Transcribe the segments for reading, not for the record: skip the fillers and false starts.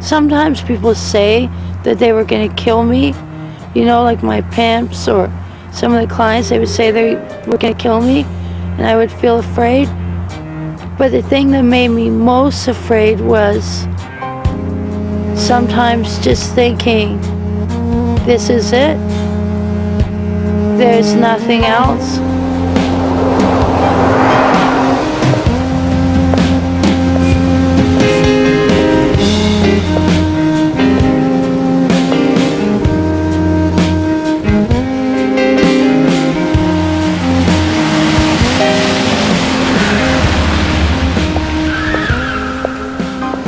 Sometimes people say that they were going to kill me, you know, like my pimps or some of the clients, they would say they were going to kill me, and I would feel afraid. But the thing that made me most afraid was sometimes just thinking, this is it. There's nothing else.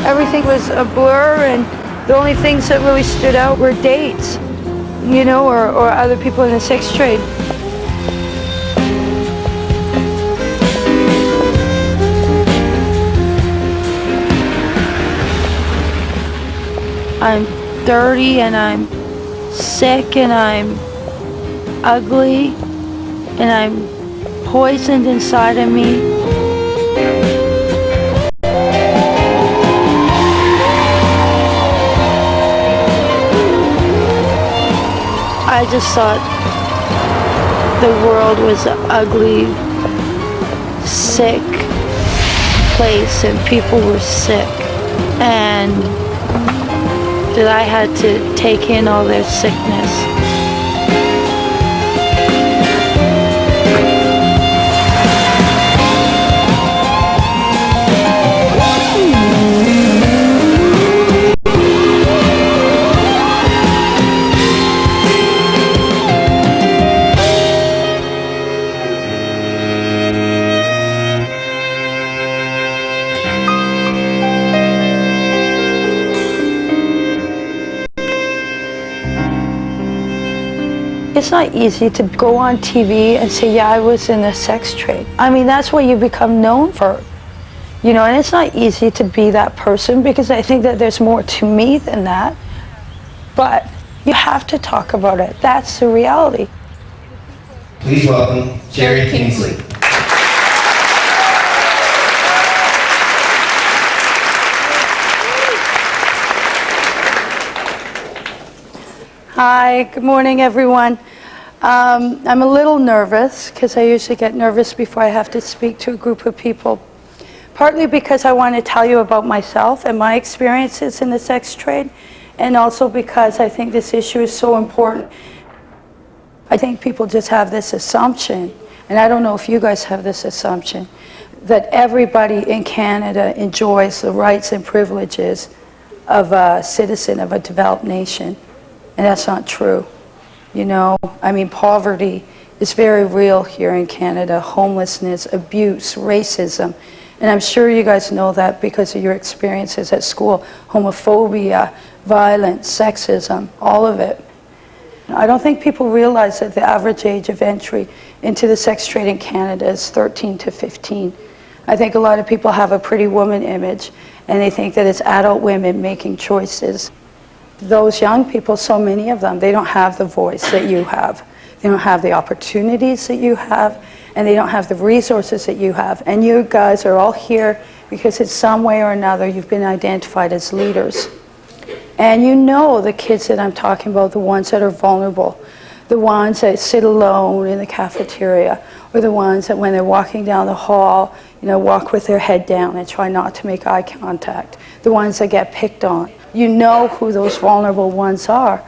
Everything was a blur, and the only things that really stood out were dates, you know, or other people in the sex trade. I'm dirty, and I'm sick, and I'm ugly, and I'm poisoned inside of me. I just thought the world was an ugly, sick place, and people were sick, and that I had to take in all their sickness. It's not easy to go on TV and say, yeah, I was in the sex trade. I mean, that's what you become known for, you know, and it's not easy to be that person, because I think that there's more to me than that. But you have to talk about it. That's the reality. Please welcome Jerry Kingsley. Hi, good morning, everyone. I'm a little nervous, because I usually get nervous before I have to speak to a group of people. Partly because I want to tell you about myself and my experiences in the sex trade, and also because I think this issue is so important. I think people just have this assumption, and I don't know if you guys have this assumption, that everybody in Canada enjoys the rights and privileges of a citizen of a developed nation. And that's not true. You know, I mean, poverty is very real here in Canada. Homelessness, abuse, racism. And I'm sure you guys know that because of your experiences at school. Homophobia, violence, sexism, all of it. I don't think people realize that the average age of entry into the sex trade in Canada is 13 to 15. I think a lot of people have a pretty woman image, and they think that it's adult women making choices. Those young people, so many of them, they don't have the voice that you have. They don't have the opportunities that you have, and they don't have the resources that you have. And you guys are all here because in some way or another you've been identified as leaders. And you know the kids that I'm talking about, the ones that are vulnerable, the ones that sit alone in the cafeteria, or the ones that when they're walking down the hall, you know, walk with their head down and try not to make eye contact, the ones that get picked on. You know who those vulnerable ones are.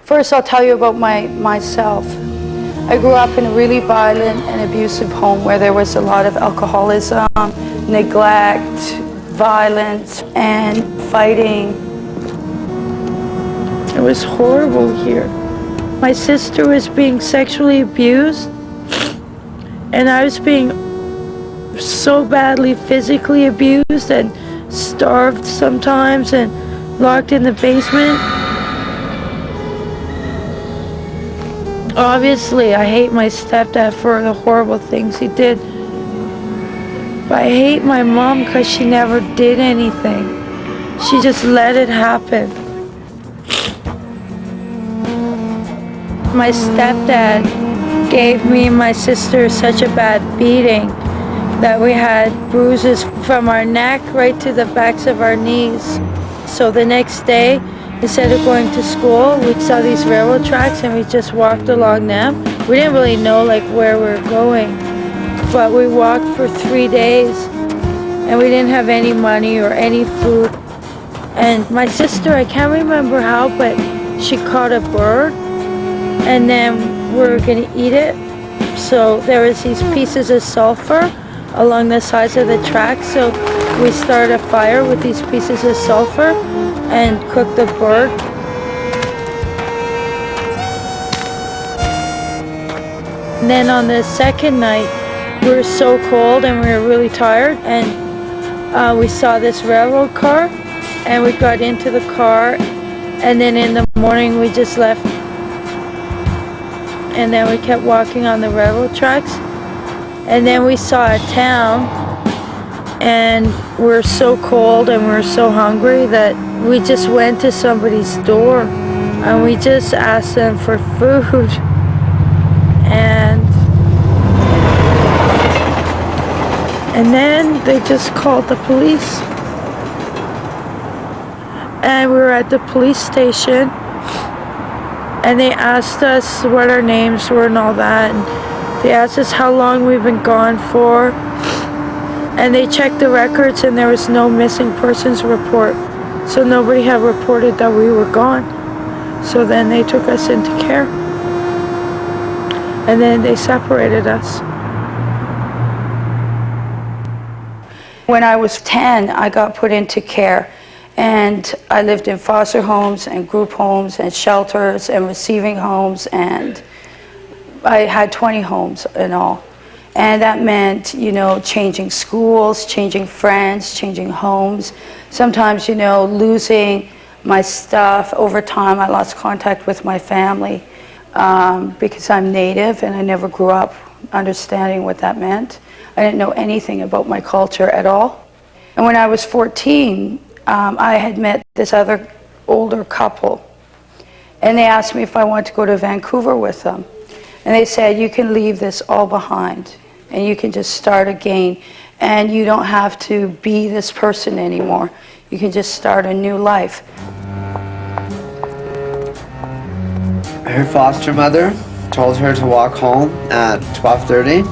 First, I'll tell you about myself. I grew up in a really violent and abusive home where there was a lot of alcoholism, neglect, violence, and fighting. It was horrible here. My sister was being sexually abused, and I was being so badly physically abused and starved sometimes and locked in the basement. Obviously, I hate my stepdad for the horrible things he did. But I hate my mom because she never did anything. She just let it happen. My stepdad gave me and my sister such a bad beating that we had bruises from our neck right to the backs of our knees. So the next day, instead of going to school, we saw these railroad tracks and we just walked along them. We didn't really know like where we were going, but we walked for 3 days and we didn't have any money or any food. And my sister, I can't remember how, but she caught a bird and then we were gonna eat it. So there was these pieces of sulfur along the sides of the track. So we started a fire with these pieces of sulfur and cooked the bird. And then on the second night, we were so cold and we were really tired, and we saw this railroad car and we got into the car, and then in the morning we just left, and then we kept walking on the railroad tracks, and then we saw a town, and we were so cold and we were so hungry that we just went to somebody's door and we just asked them for food. And then they just called the police. And we were at the police station and they asked us what our names were and all that. And they asked us how long we've been gone for. And they checked the records and there was no missing persons report. So nobody had reported that we were gone. So then they took us into care. And then they separated us. When I was 10, I got put into care. And I lived in foster homes and group homes and shelters and receiving homes, and I had 20 homes in all. And that meant, you know, changing schools, changing friends, changing homes. Sometimes, you know, losing my stuff. Over time, I lost contact with my family because I'm Native and I never grew up understanding what that meant. I didn't know anything about my culture at all. And when I was 14, I had met this other older couple, and they asked me if I wanted to go to Vancouver with them. And they said, you can leave this all behind and you can just start again, and you don't have to be this person anymore. You can just start a new life. Her foster mother told her to walk home at 12:30,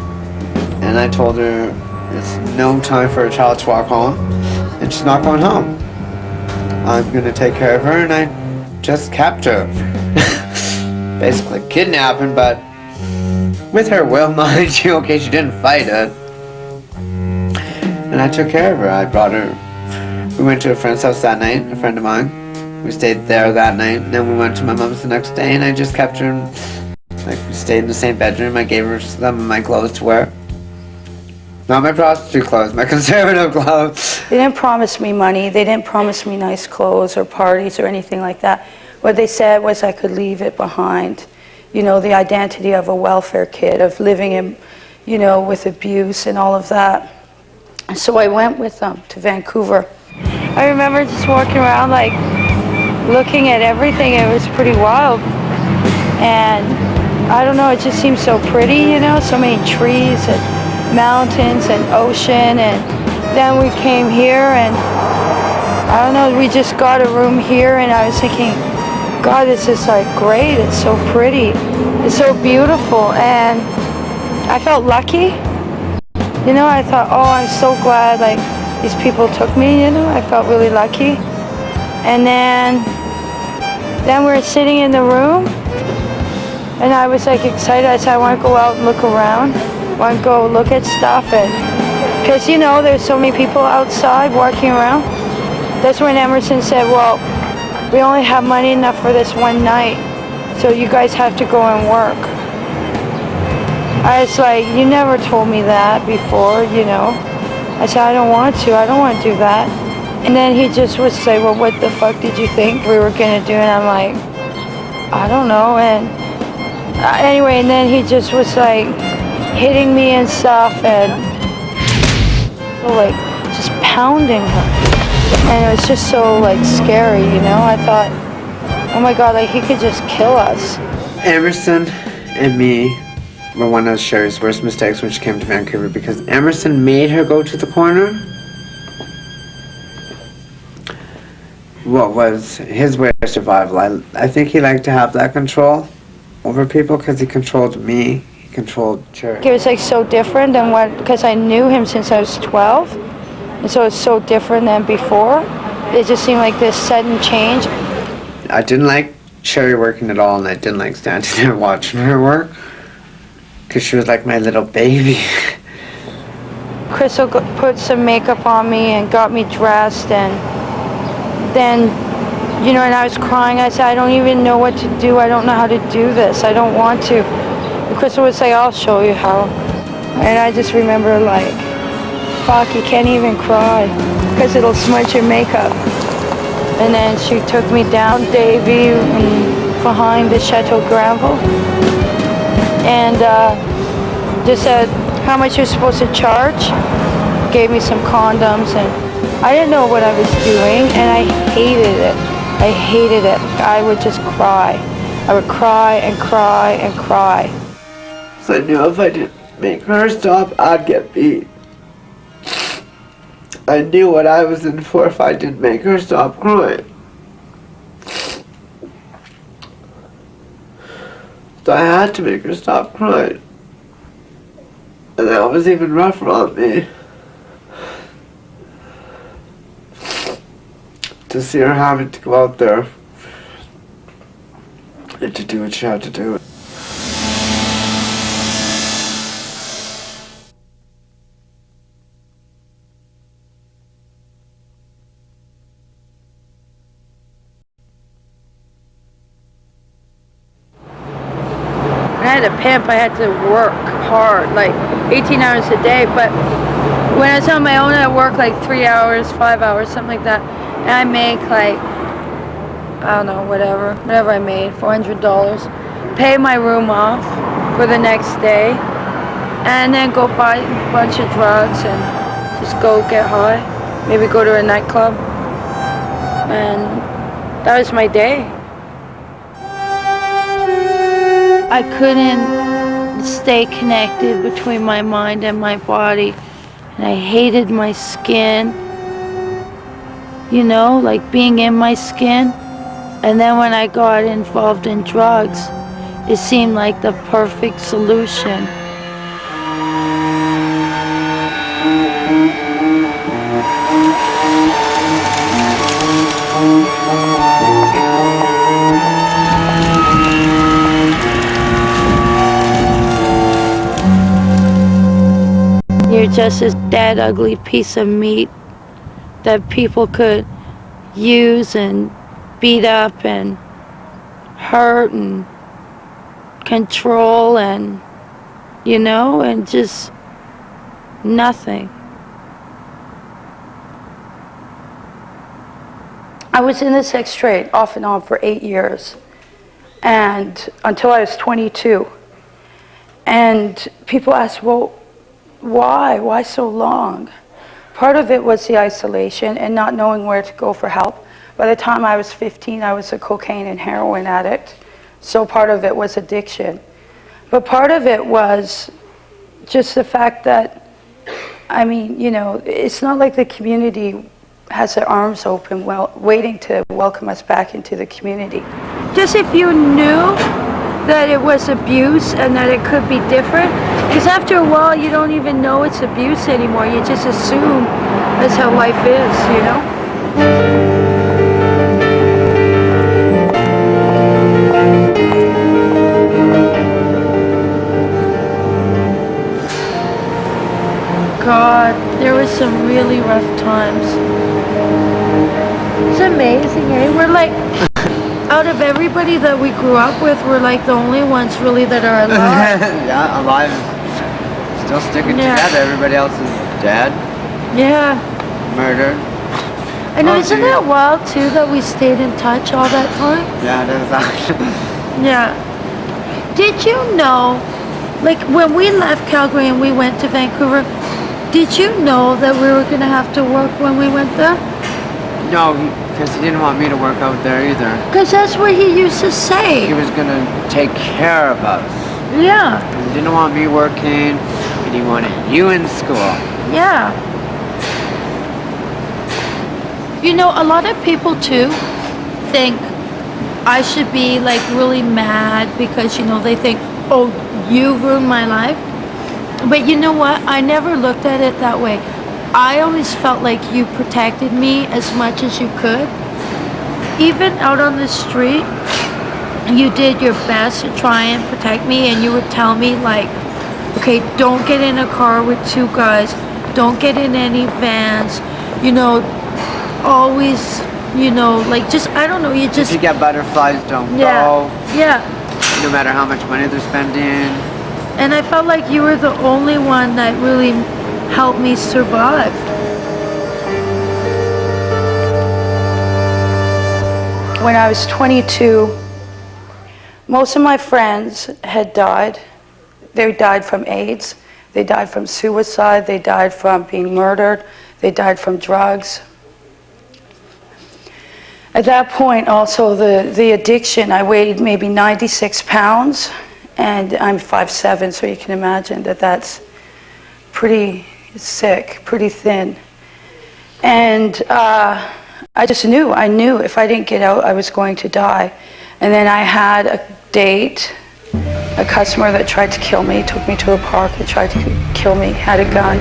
and I told her it's no time for a child to walk home and she's not going home. I'm going to take care of her, and I just kept her. Basically kidnapping, but with her will, mind you, okay, she didn't fight it. And I took care of her. I brought her, we went to a friend's house that night, a friend of mine. We stayed there that night, and then we went to my mom's the next day, and I just kept her, like, we stayed in the same bedroom. I gave her some of my clothes to wear. Not my prostitute clothes, my conservative clothes. They didn't promise me money. They didn't promise me nice clothes or parties or anything like that. What they said was I could leave it behind. You know, the identity of a welfare kid, of living in, you know, with abuse and all of that. And so I went with them to Vancouver. I remember just walking around, like, looking at everything. It was pretty wild. And I don't know, it just seemed so pretty, you know, so many trees and mountains and ocean. And then we came here, and I don't know, we just got a room here, and I was thinking, God, this is like great. It's so pretty. It's so beautiful. And I felt lucky. You know, I thought, oh, I'm so glad like these people took me, you know. I felt really lucky. And then we were sitting in the room, and I was like excited. I said, I want to go out and look around. I want to go look at stuff, and because, you know, there's so many people outside walking around. That's when Emerson said, well, we only have money enough for this one night, so you guys have to go and work. I was like, you never told me that before, you know. I said, I don't want to do that. And then he just would say, well, what the fuck did you think we were gonna do? And I'm like, I don't know. And anyway, and then he just was like hitting me and stuff, and like just pounding her. And it was just so like scary, you know. I thought, oh my God, like he could just kill us. Emerson and me were one of Sherry's worst mistakes when she came to Vancouver because Emerson made her go to the corner. What was his way of survival? I think he liked to have that control over people because he controlled me, he controlled Sherry. It was like so different than what, because I knew him since I was 12, and so it's so different than before. It just seemed like this sudden change. I didn't like Sherry working at all, and I didn't like standing there watching her work because she was like my little baby. Crystal put some makeup on me and got me dressed, and then, you know, and I was crying. I said, I don't even know what to do. I don't know how to do this. I don't want to. And Crystal would say, I'll show you how. And I just remember like, fuck, you can't even cry because it'll smudge your makeup. And then she took me down Davy behind the Chateau Granville and just said how much you're supposed to charge. Gave me some condoms, and I didn't know what I was doing, and I hated it. I hated it. I would just cry. I would cry and cry and cry. So I knew if I didn't make her stop, I'd get beat. I knew what I was in for if I didn't make her stop crying. So I had to make her stop crying. And that was even rougher on me. To see her having to go out there and to do what she had to do. When I had a pimp, I had to work hard, like 18 hours a day, but when I was on my own, I worked like 3 hours, 5 hours, something like that. And I make like, I don't know, whatever I made, $400. Pay my room off for the next day, and then go buy a bunch of drugs and just go get high. Maybe go to a nightclub. And that was my day. I couldn't stay connected between my mind and my body. And I hated my skin. You know, like being in my skin. And then when I got involved in drugs, it seemed like the perfect solution. You're just this dead, ugly piece of meat that people could use and beat up and hurt and control and, you know, and just nothing. I was in the sex trade off and on for 8 years, and until I was 22. And people asked, well, why so long? Part of it was the isolation and not knowing where to go for help. By the time I was 15, I was a cocaine and heroin addict. So part of it was addiction. But part of it was just the fact that, I mean, you know, it's not like the community has their arms open, waiting to welcome us back into the community. Just if you knew that it was abuse and that it could be different, because after a while you don't even know it's abuse anymore. You just assume that's how life is, you know? God, there were some really rough times. It's amazing, eh? We're like, out of everybody that we grew up with, we're like the only ones really that are alive. Yeah, alive. Still sticking together. Everybody else is dead. Yeah. Murdered. I know, isn't that wild too that we stayed in touch all that time? Yeah, it is actually. Yeah. Did you know, like when we left Calgary and we went to Vancouver, did you know that we were going to have to work when we went there? No, because he didn't want me to work out there either. Because that's what he used to say. He was going to take care of us. Yeah, He didn't want me working, and he wanted you in school. yeah. You know, a lot of people too think I should be like really mad because, you know, they think, oh, you ruined my life. But you know what? I never looked at it that way. I always felt like you protected me as much as you could. Even out on the street, you did your best to try and protect me, and you would tell me like, okay, don't get in a car with two guys, don't get in any vans, you know, always, you know, like just, I don't know, you just... If you get butterflies, don't Yeah, go, yeah. no matter how much money they're spending. And I felt like you were the only one that really helped me survive. When I was 22, most of my friends had died. They died from AIDS, they died from suicide, they died from being murdered, they died from drugs. At that point, also, the addiction, I weighed maybe 96 pounds, and I'm 5'7", so you can imagine that that's pretty sick, pretty thin. And I just knew, if I didn't get out, I was going to die. And then I had a date, a customer that tried to kill me, took me to a park and tried to kill me, had a gun.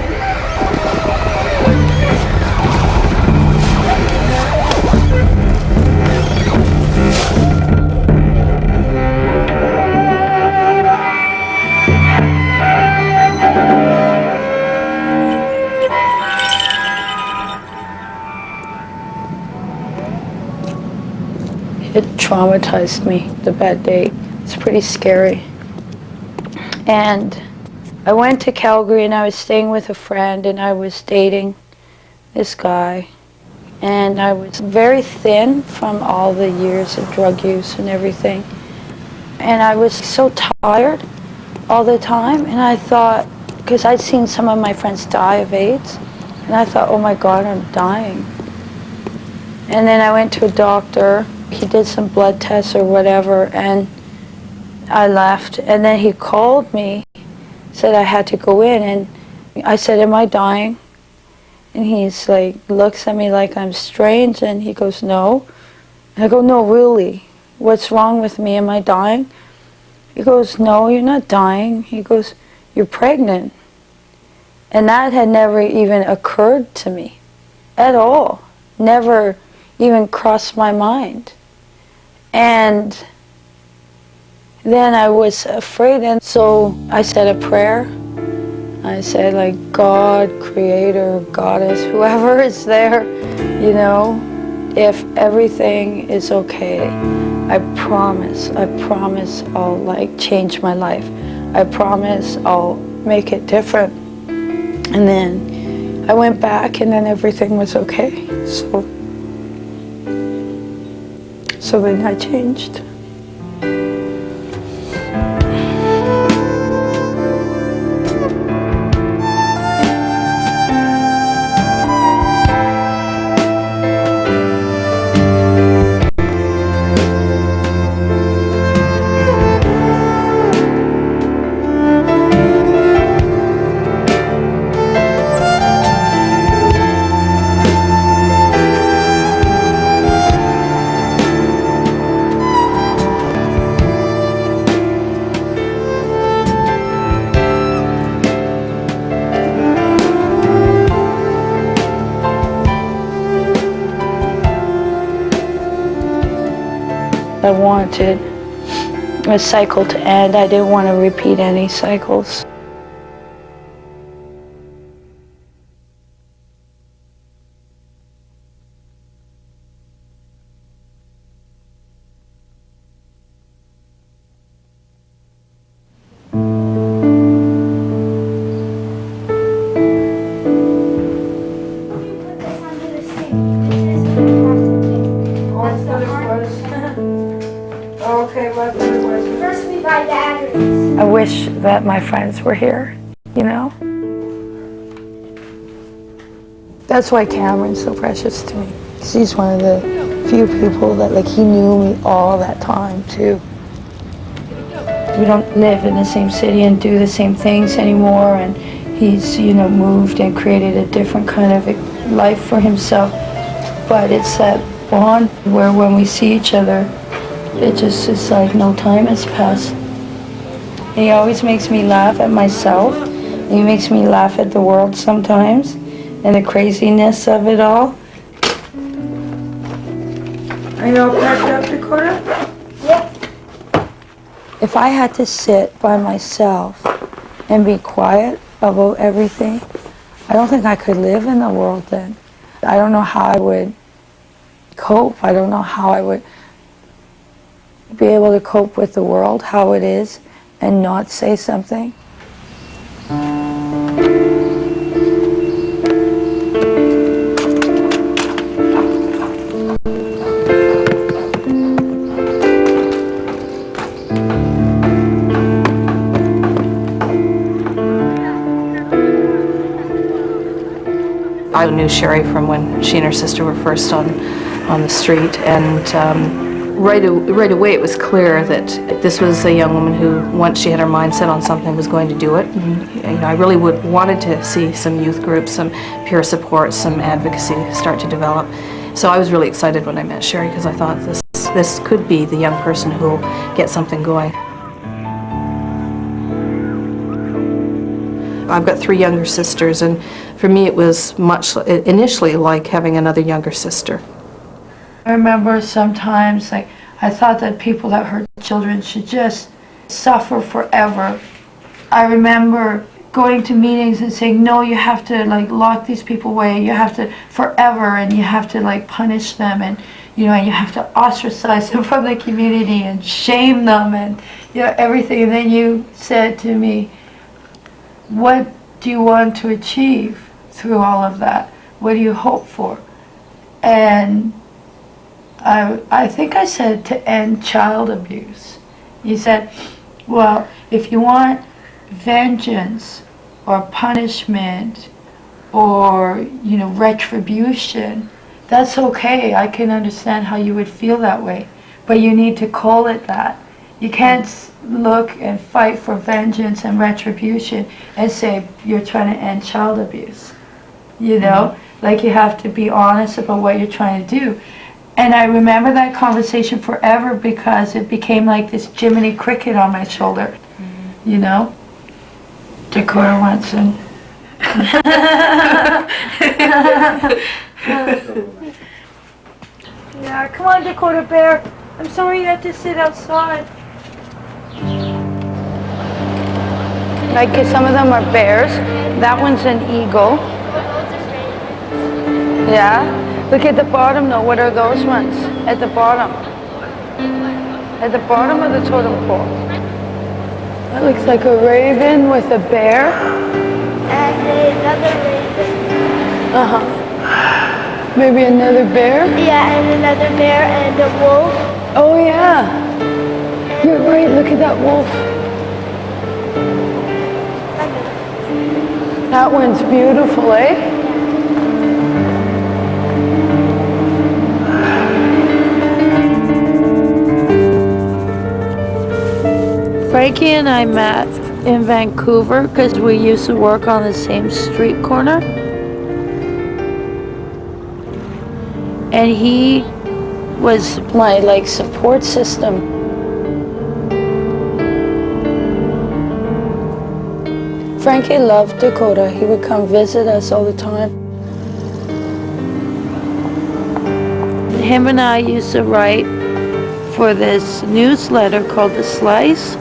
It traumatized me, the bad date. It's pretty scary. And I went to Calgary and I was staying with a friend and I was dating this guy. And I was very thin from all the years of drug use and everything. And I was so tired all the time. And I thought, because I'd seen some of my friends die of AIDS, and I thought, oh my God, I'm dying. And then I went to a doctor. He did some blood tests or whatever, and I left. And then he called me, said I had to go in, and I said, am I dying? And he's like, looks at me like I'm strange, and he goes, no. And I go, no, really? What's wrong with me? Am I dying? He goes, no, you're not dying. He goes, you're pregnant. And that had never even occurred to me at all. Never even crossed my mind. And then I was afraid, and so I said a prayer. I said, like, God, Creator, Goddess, whoever is there, you know, if everything is okay, I promise I'll, like, change my life. I promise I'll make it different. And then I went back, and then everything was okay. So then I changed. I wanted a cycle to end. I didn't want to repeat any cycles. I wish that my friends were here, you know? That's why Cameron's so precious to me. 'Cause he's one of the few people that, like, he knew me all that time, too. We don't live in the same city and do the same things anymore, and he's, moved and created a different kind of life for himself. But it's that bond where when we see each other, it just is like no time has passed. And he always makes me laugh at myself. He makes me laugh at the world sometimes and the craziness of it all. Are you all packed up, Dakota? Yep. If I had to sit by myself and be quiet about everything, I don't think I could live in the world then. I don't know how I would cope. I don't know how I would be able to cope with the world, how it is, and not say something. I knew Sherry from when she and her sister were first on the street, and right away it was clear that this was a young woman who, once she had her mind set on something, was going to do it. And, I really wanted to see some youth groups, some peer support, some advocacy start to develop. So I was really excited when I met Sherry, because I thought this could be the young person who will get something going. I've got 3 younger sisters, and for me it was much initially like having another younger sister. I remember sometimes, I thought that people that hurt children should just suffer forever. I remember going to meetings and saying, no, you have to lock these people away, you have to forever, and you have to punish them, and you have to ostracize them from the community and shame them and everything. And then you said to me, what do you want to achieve through all of that? What do you hope for? And I think I said to end child abuse. You said, well, if you want vengeance or punishment or, retribution, that's okay. I can understand how you would feel that way. But you need to call it that. You can't look and fight for vengeance and retribution and say you're trying to end child abuse. You have to be honest about what you're trying to do. And I remember that conversation forever because it became like this Jiminy Cricket on my shoulder. Dakota wants him. Yeah, come on, Dakota Bear. I'm sorry you have to sit outside. Some of them are bears. That one's an eagle. Yeah? Look at the bottom though. What are those ones? At the bottom. At the bottom of the totem pole. That looks like a raven with a bear. And another raven. Uh-huh. Maybe another bear? Yeah, and another bear and a wolf. Oh yeah. You're right. Look at that wolf. That one's beautiful, eh? Frankie and I met in Vancouver because we used to work on the same street corner. And he was my support system. Frankie loved Dakota. He would come visit us all the time. Him and I used to write for this newsletter called The Slice.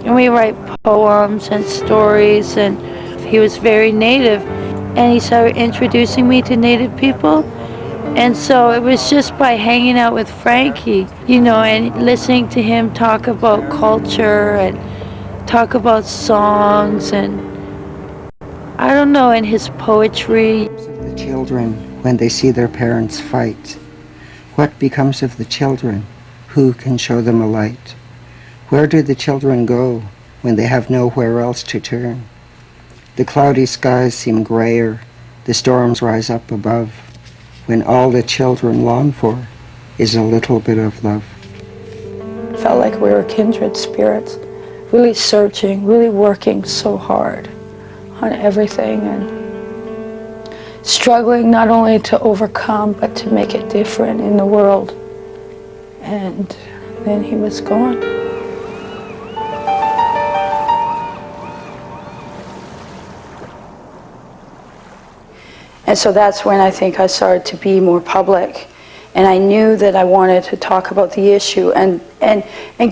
And we write poems and stories, and he was very Native. And he started introducing me to Native people. And so it was just by hanging out with Frankie, and listening to him talk about culture and talk about songs and I don't know, in his poetry. The children when they see their parents fight. What becomes of the children? Who can show them a light? Where do the children go when they have nowhere else to turn? The cloudy skies seem grayer, the storms rise up above, when all the children long for is a little bit of love. Felt like we were kindred spirits. really searching, really working so hard on everything and struggling not only to overcome but to make it different in the world. And then he was gone. And so that's when I think I started to be more public. And I knew that I wanted to talk about the issue and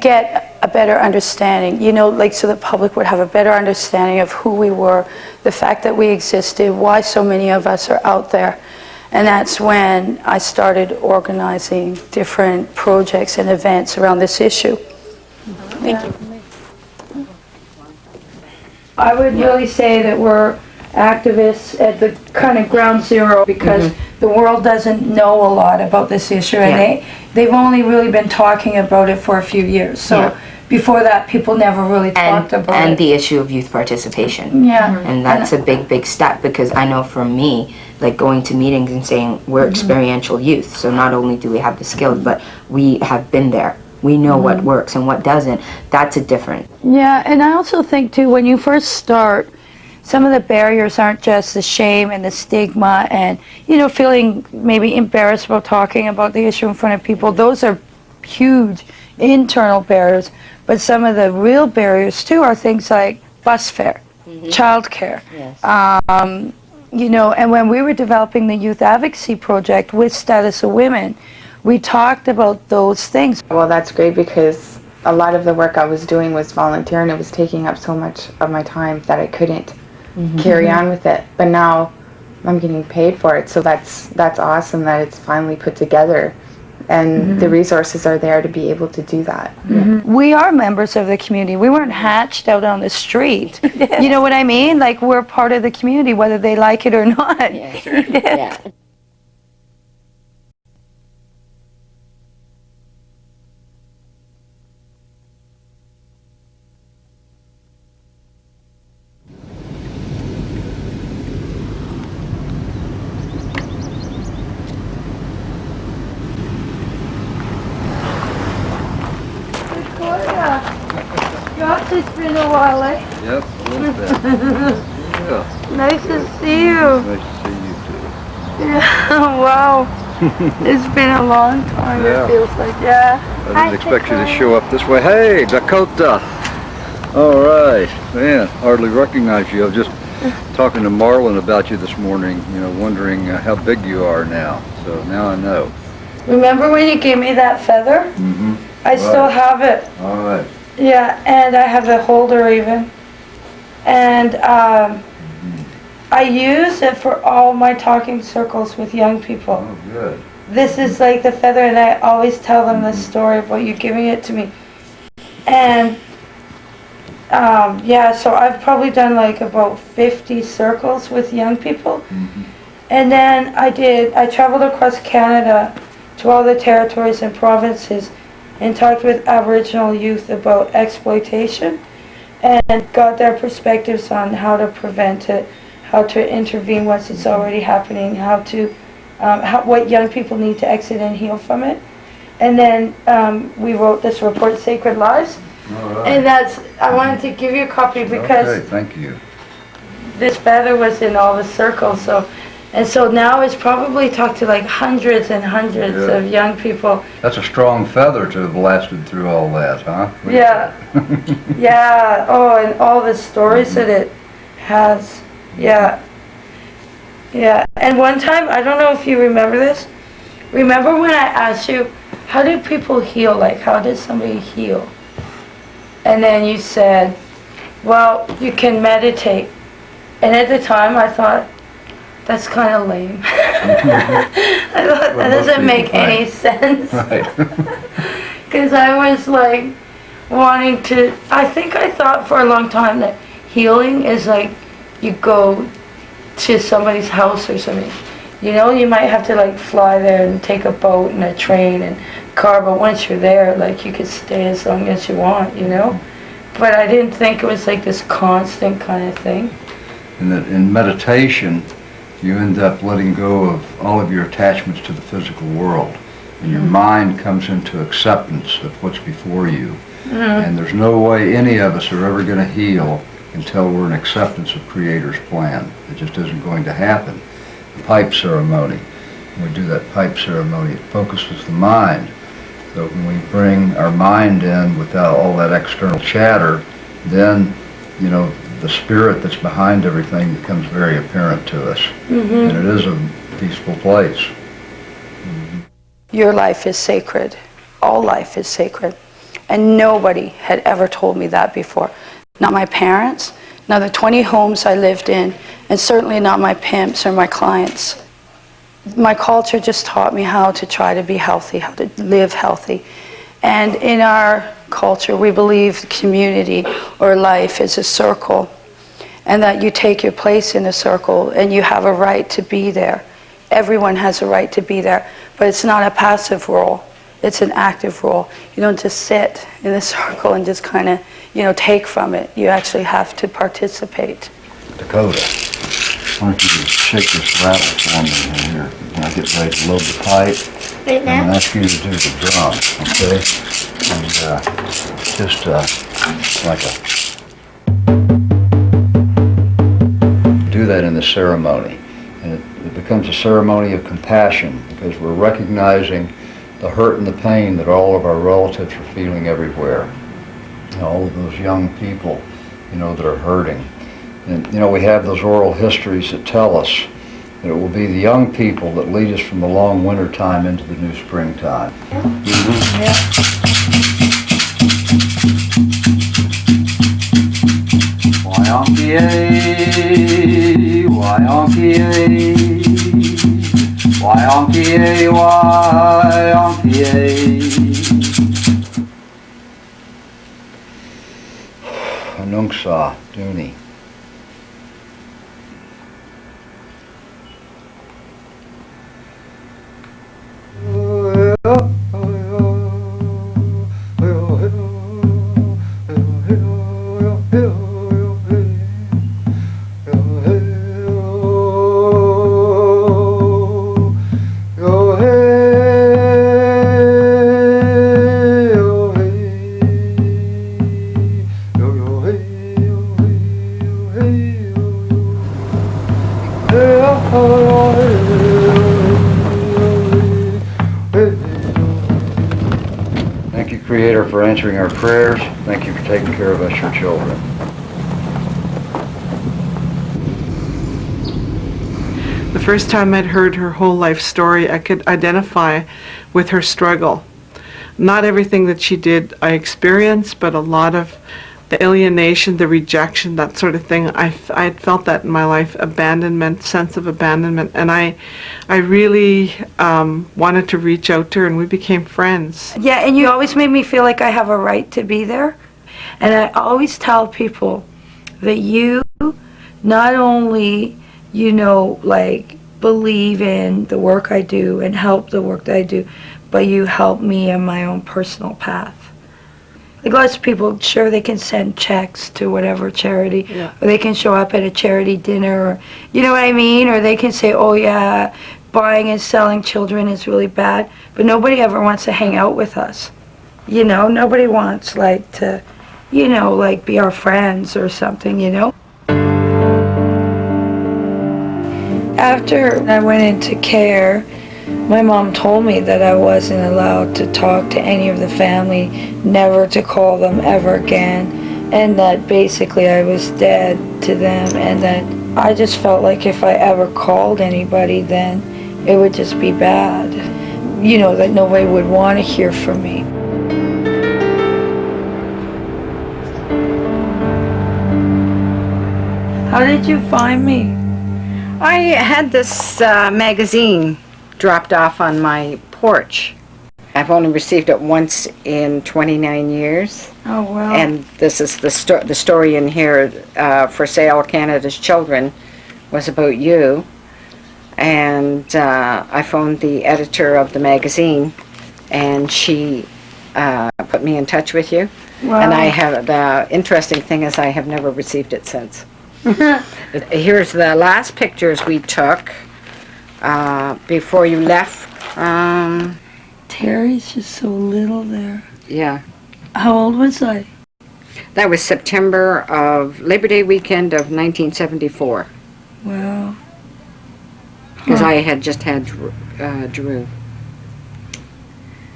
get a better understanding, you know, like so the public would have a better understanding of who we were, the fact that we existed, why so many of us are out there. And that's when I started organizing different projects and events around this issue. Thank you. I would really say that we're activists at the kind of ground zero because the world doesn't know a lot about this issue, and they've only really been talking about it for a few years. So before that, people never really talked about it. And the issue of youth participation. Yeah. And that's a big step, because I know for me, like going to meetings and saying we're experiential youth, so not only do we have the skills, but we have been there. We know what works and what doesn't. That's a different. Yeah, and I also think too, when you first start, some of the barriers aren't just the shame and the stigma and, you know, feeling maybe embarrassed about talking about the issue in front of people. Those are huge internal barriers. But some of the real barriers too are things like bus fare, childcare. Yes. You know, and when we were developing the youth advocacy project with Status of Women, we talked about those things. Well, that's great because a lot of the work I was doing was volunteer and it was taking up so much of my time that I couldn't carry on with it. But now I'm getting paid for it, so that's awesome that it's finally put together and the resources are there to be able to do that. We are members of the community. We weren't hatched out on the street. You know what I mean? Like, we're part of the community whether they like it or not. Yeah, sure. Yeah. Josh, it's been a while, eh? Yep, a little bit. Yeah, Nice to see you. nice to see you too. Yeah, wow. It's been a long time, Yeah. it feels like. Yeah. I didn't expect you to show up this way. Hey, Dakota! All right, man, hardly recognize you. I was just talking to Marlon about you this morning, you know, wondering how big you are now. So now I know. Remember when you gave me that feather? Mm-hmm. I still have it. All right. Yeah, and I have the holder even. And I use it for all my talking circles with young people. Oh, good. This is like the feather, and I always tell them the story about you giving it to me. And yeah, so I've probably done like about 50 circles with young people. And then I traveled across Canada to all the territories and provinces and talked with Aboriginal youth about exploitation and got their perspectives on how to prevent it, how to intervene once it's already happening, how to, what young people need to exit and heal from it. And then we wrote this report, Sacred Lives. All right. And I wanted to give you a copy because Okay, thank you. this feather was in all the circles. So now it's probably talked to like hundreds and hundreds Yeah. of young people. That's a strong feather to have lasted through all that, huh? Yeah. Yeah. Oh, and all the stories that it has. Yeah. Yeah. And one time, I don't know if you remember this. Remember when I asked you, how do people heal? Like, how does somebody heal? And then you said, well, you can meditate. And at the time, I thought, that's kind of lame. I thought, that doesn't make any sense. Right. Because I was like wanting to, I think I thought for a long time that healing is like you go to somebody's house or something. You know, you might have to like fly there and take a boat and a train and car, but once you're there, like you could stay as long as you want, you know? But I didn't think it was like this constant kind of thing. And that in meditation, you end up letting go of all of your attachments to the physical world. And your mind comes into acceptance of what's before you. And there's no way any of us are ever going to heal until we're in acceptance of Creator's plan. It just isn't going to happen. The pipe ceremony, when we do that pipe ceremony, it focuses the mind. So when we bring our mind in without all that external chatter, then, you know, the spirit that's behind everything becomes very apparent to us. And it is a peaceful place. Your life is sacred. All life is sacred. And nobody had ever told me that before. Not my parents, not the 20 homes I lived in, and certainly not my pimps or my clients. My culture just taught me how to try to be healthy, how to live healthy. And in our culture, we believe community or life is a circle, and that you take your place in a circle and you have a right to be there. Everyone has a right to be there, but it's not a passive role. It's an active role. You don't just sit in a circle and just kind of, you know, take from it. You actually have to participate. Dakota, why don't you shake this rattle for me here when I get ready to load the pipe? Right I'm now? going to ask you to do the drum, okay? And just like do that in the ceremony. And it becomes a ceremony of compassion because we're recognizing the hurt and the pain that all of our relatives are feeling everywhere. You know, all of those young people, you know, that are hurting. And, you know, we have those oral histories that tell us that it will be the young people that lead us from the long winter time into the new springtime. Why-onky-ay, why-onky-ay, why-onky-ay, why-onky-ay. Anungsa, Dooney. Thank you, Creator, for answering our prayers. Thank you for taking care of us, your children. The first time I'd heard her whole life story, I could identify with her struggle. Not everything that she did I experienced, but a lot of the alienation, the rejection, that sort of thing. I had felt that in my life, abandonment, sense of abandonment, and I really wanted to reach out to her, and we became friends. Yeah, and you always made me feel like I have a right to be there. And I always tell people that you not only, you know, like, believe in the work I do and help the work that I do, but you help me in my own personal path. Like, lots of people, sure, they can send checks to whatever charity, or they can show up at a charity dinner, or, you know what I mean? Or they can say, oh yeah, buying and selling children is really bad, but nobody ever wants to hang out with us. You know, nobody wants, like, to, you know, like, be our friends or something, you know? After I went into care, my mom told me that I wasn't allowed to talk to any of the family, never to call them ever again, and that basically I was dead to them, and that I just felt like if I ever called anybody, then it would just be bad. You know, that nobody would want to hear from me. How did you find me? I had this magazine dropped off on my porch. I've only received it once in 29 years. Oh, wow. And this is the story in here, For Sale, Canada's Children, was about you. And I phoned the editor of the magazine, and she put me in touch with you. Wow. And I have, the interesting thing is I have never received it since. Here's the last pictures we took before you left. Terry's just so little there. Yeah. How old was I? That was September of Labor Day weekend of 1974. Wow. Because I had just had Drew.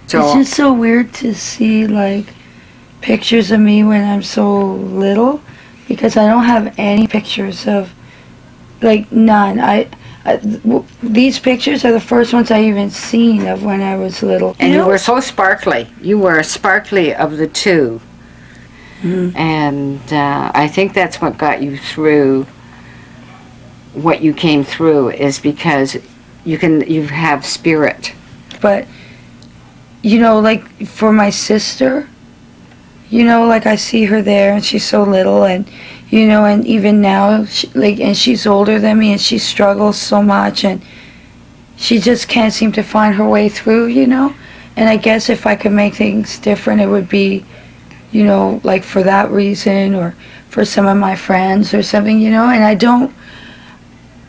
So It's just so weird to see like pictures of me when I'm so little, because I don't have any pictures of, like, none. These pictures are the first ones I even seen of when I was little. and you were so sparkly. You were sparkly of the two. And I think that's what got you through what you came through, is because you have spirit. But, you know, like, for my sister, you know, like, I see her there, and she's so little, and, you know, and even now, and she's older than me, and she struggles so much, and she just can't seem to find her way through, you know? And I guess if I could make things different, it would be, you know, like, for that reason, or for some of my friends or something, you know? And I don't,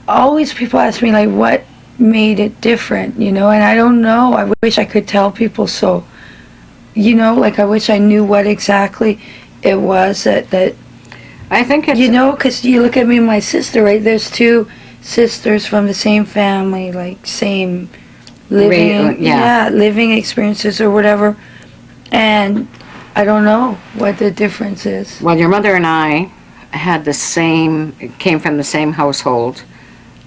always people ask me, like, what made it different, you know? And I don't know. I wish I could tell people so, you know, like, I wish I knew what exactly it was that I think it's... You know, because you look at me and my sister, right? There's two sisters from the same family, like, same living, living experiences or whatever. And I don't know what the difference is. Well, your mother and I had came from the same household,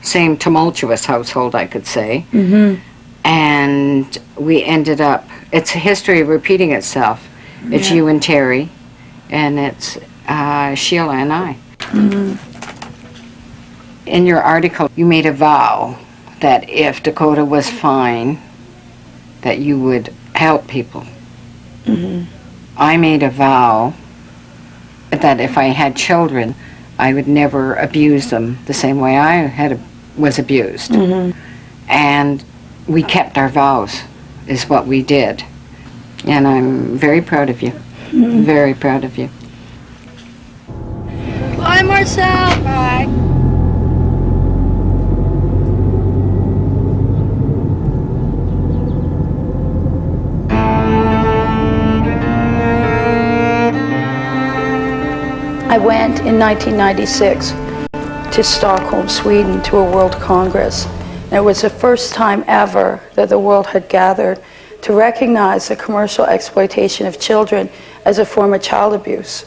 same tumultuous household, I could say. And we ended up, it's a history of repeating itself. It's you and Terry, and it's Sheila and I. In your article, you made a vow that if Dakota was fine, that you would help people. I made a vow that if I had children, I would never abuse them the same way I was abused. And we kept our vows, is what we did. And I'm very proud of you. Very proud of you. Bye, Marcel. Bye. I went in 1996 to Stockholm, Sweden, to a World Congress. And it was the first time ever that the world had gathered to recognize the commercial exploitation of children as a form of child abuse.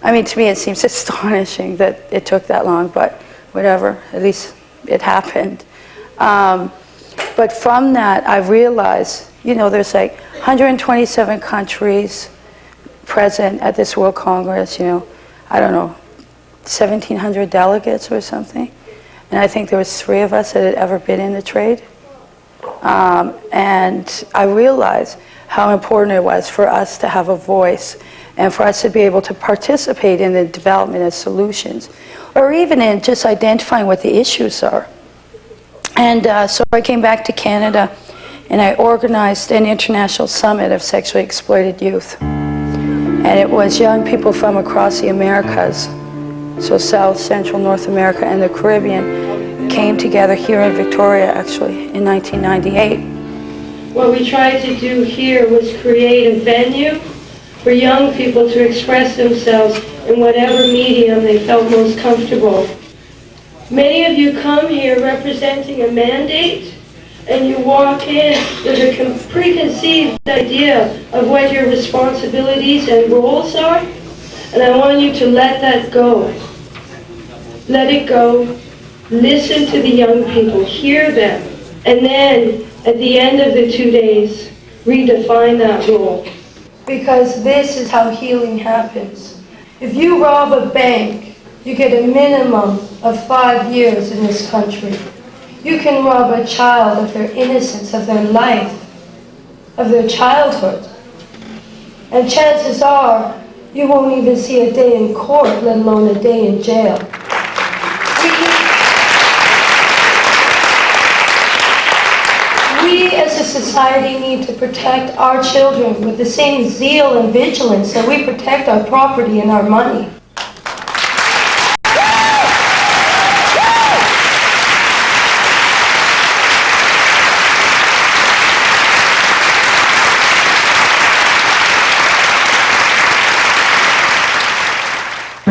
I mean, to me it seems astonishing that it took that long, but whatever, at least it happened. But from that, I realized, you know, there's like 127 countries present at this World Congress, you know, I don't know, 1,700 delegates or something. And I think there was 3 of us that had ever been in the trade. And I realized how important it was for us to have a voice and for us to be able to participate in the development of solutions, or even in just identifying what the issues are. And so I came back to Canada and I organized an international summit of sexually exploited youth. And it was young people from across the Americas, so South, Central, North America, and the Caribbean, came together here in Victoria, actually, in 1998. What we tried to do here was create a venue for young people to express themselves in whatever medium they felt most comfortable. Many of you come here representing a mandate, and you walk in with a preconceived idea of what your responsibilities and roles are, and I want you to let that go. Let it go. Listen to the young people, hear them, and then at the end of the 2 days, redefine that role. Because this is how healing happens. If you rob a bank, you get a minimum of 5 years in this country. You can rob a child of their innocence, of their life, of their childhood. And chances are, you won't even see a day in court, let alone a day in jail. We as a society need to protect our children with the same zeal and vigilance that we protect our property and our money.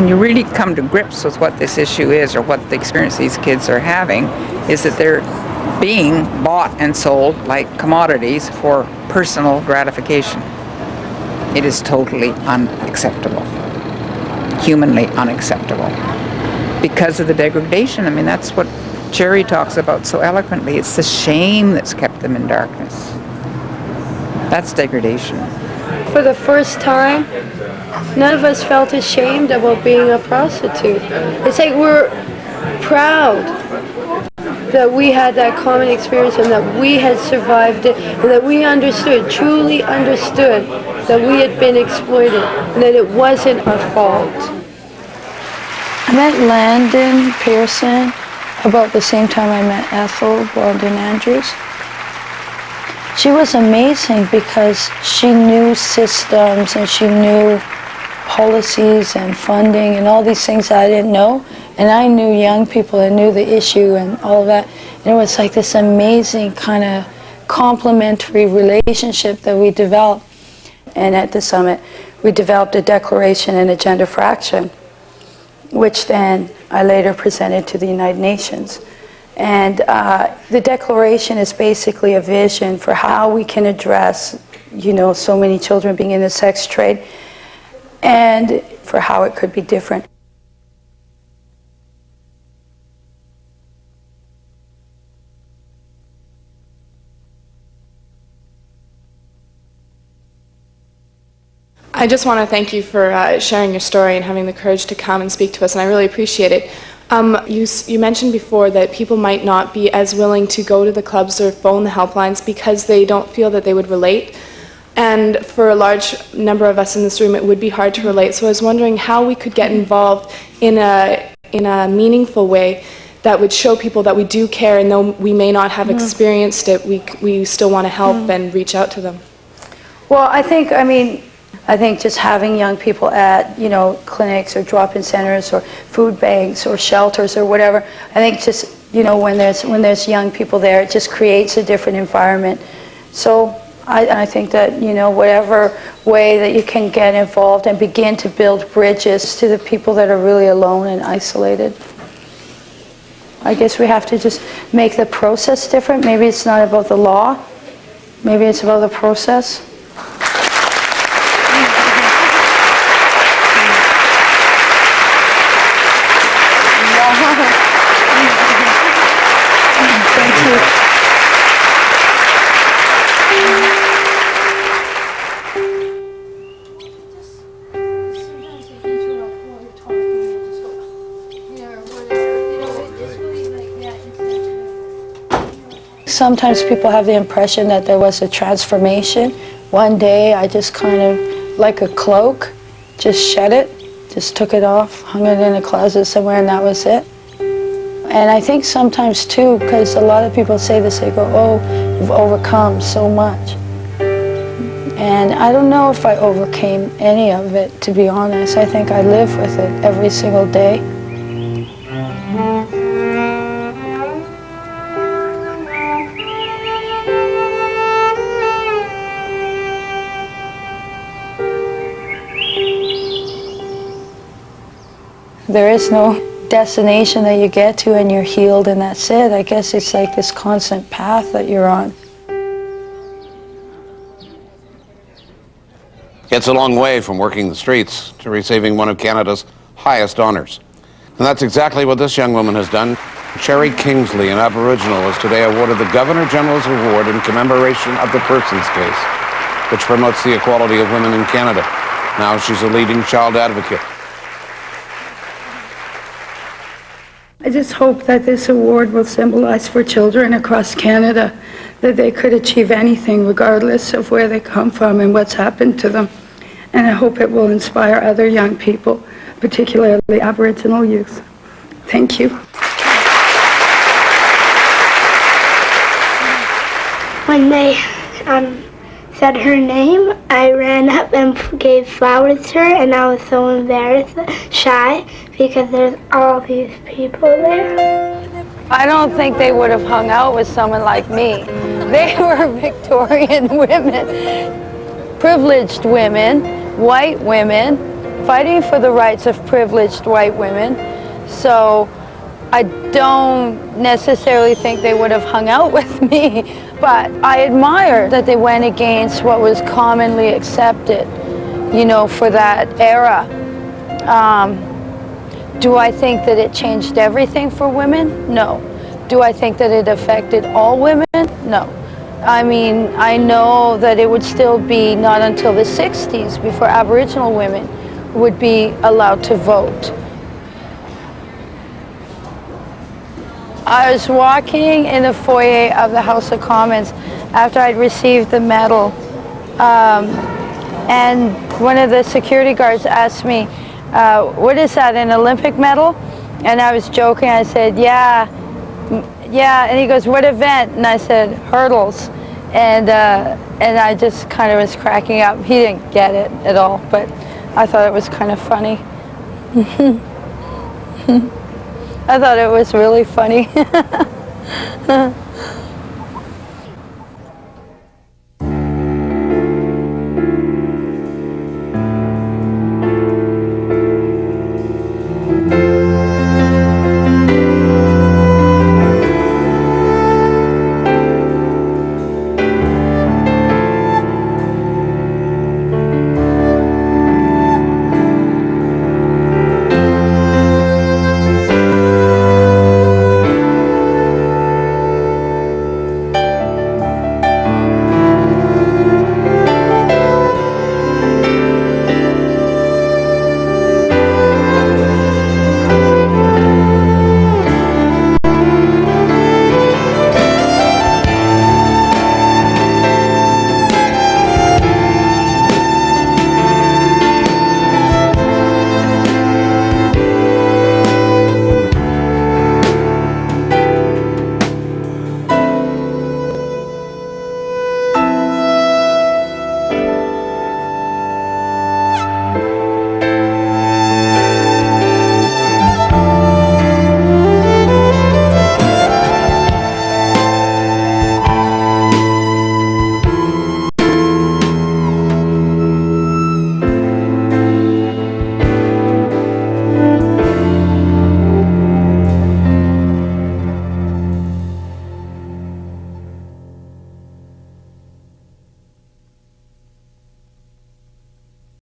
when you really come to grips with what this issue is, or what the experience these kids are having, is that they're being bought and sold like commodities for personal gratification. It is totally unacceptable, humanly unacceptable, because of the degradation. I mean, that's what Jerry talks about so eloquently. It's the shame that's kept them in darkness. That's degradation. For the first time, none of us felt ashamed about being a prostitute. It's like we're proud that we had that common experience and that we had survived it, and that we understood, truly understood, that we had been exploited and that it wasn't our fault. I met Landon Pearson about the same time I met Ethel Weldon Andrews. She was amazing because she knew systems and she knew policies and funding and all these things I didn't know. And I knew young people and knew the issue and all of that. And it was like this amazing kind of complementary relationship that we developed. And at the summit, we developed a declaration and agenda for action, which then I later presented to the United Nations. And the declaration is basically a vision for how we can address, so many children being in the sex trade, and for how it could be different. I just want to thank you for sharing your story and having the courage to come and speak to us, and I really appreciate it. You mentioned before that people might not be as willing to go to the clubs or phone the helplines because they don't feel that they would relate. And for a large number of us in this room, it would be hard to relate. So I was wondering how we could get involved in a meaningful way that would show people that we do care, and though we may not have experienced it, we still want to help and reach out to them. Well, I think just having young people at, clinics or drop-in centers or food banks or shelters or whatever, I think just, when there's young people there, it just creates a different environment. So I think that, whatever way that you can get involved and begin to build bridges to the people that are really alone and isolated. I guess we have to just make the process different. Maybe it's not about the law. Maybe it's about the process. Sometimes people have the impression that there was a transformation. One day I just kind of, like a cloak, just shed it, just took it off, hung it in a closet somewhere, and that was it. And I think sometimes too, because a lot of people say this, they go, oh, you've overcome so much. And I don't know if I overcame any of it, to be honest. I think I live with it every single day. There is no destination that you get to and you're healed and that's it. I guess it's like this constant path that you're on. It's a long way from working the streets to receiving one of Canada's highest honors. And that's exactly what this young woman has done. Sherry Kingsley, an Aboriginal, is today awarded the Governor-General's Award in commemoration of the Persons case, which promotes the equality of women in Canada. Now she's a leading child advocate. I just hope that this award will symbolize for children across Canada that they could achieve anything regardless of where they come from and what's happened to them. And I hope it will inspire other young people, particularly Aboriginal youth. Thank you. When they said her name, I ran up and gave flowers to her, and I was so embarrassed, shy, because there's all these people there. I don't think they would have hung out with someone like me. They were Victorian women, privileged women, white women, fighting for the rights of privileged white women. So I don't necessarily think they would have hung out with me, but I admire that they went against what was commonly accepted, you know, for that era. Do I think that it changed everything for women? No. Do I think that it affected all women? No. I mean, I know that it would still be not until the 60s before Aboriginal women would be allowed to vote. I was walking in the foyer of the House of Commons after I'd received the medal, and one of the security guards asked me, what is that, an Olympic medal? And I was joking, I said, yeah, and he goes, what event? And I said, hurdles. And I just kind of was cracking up. He didn't get it at all, but I thought it was kind of funny. I thought it was really funny.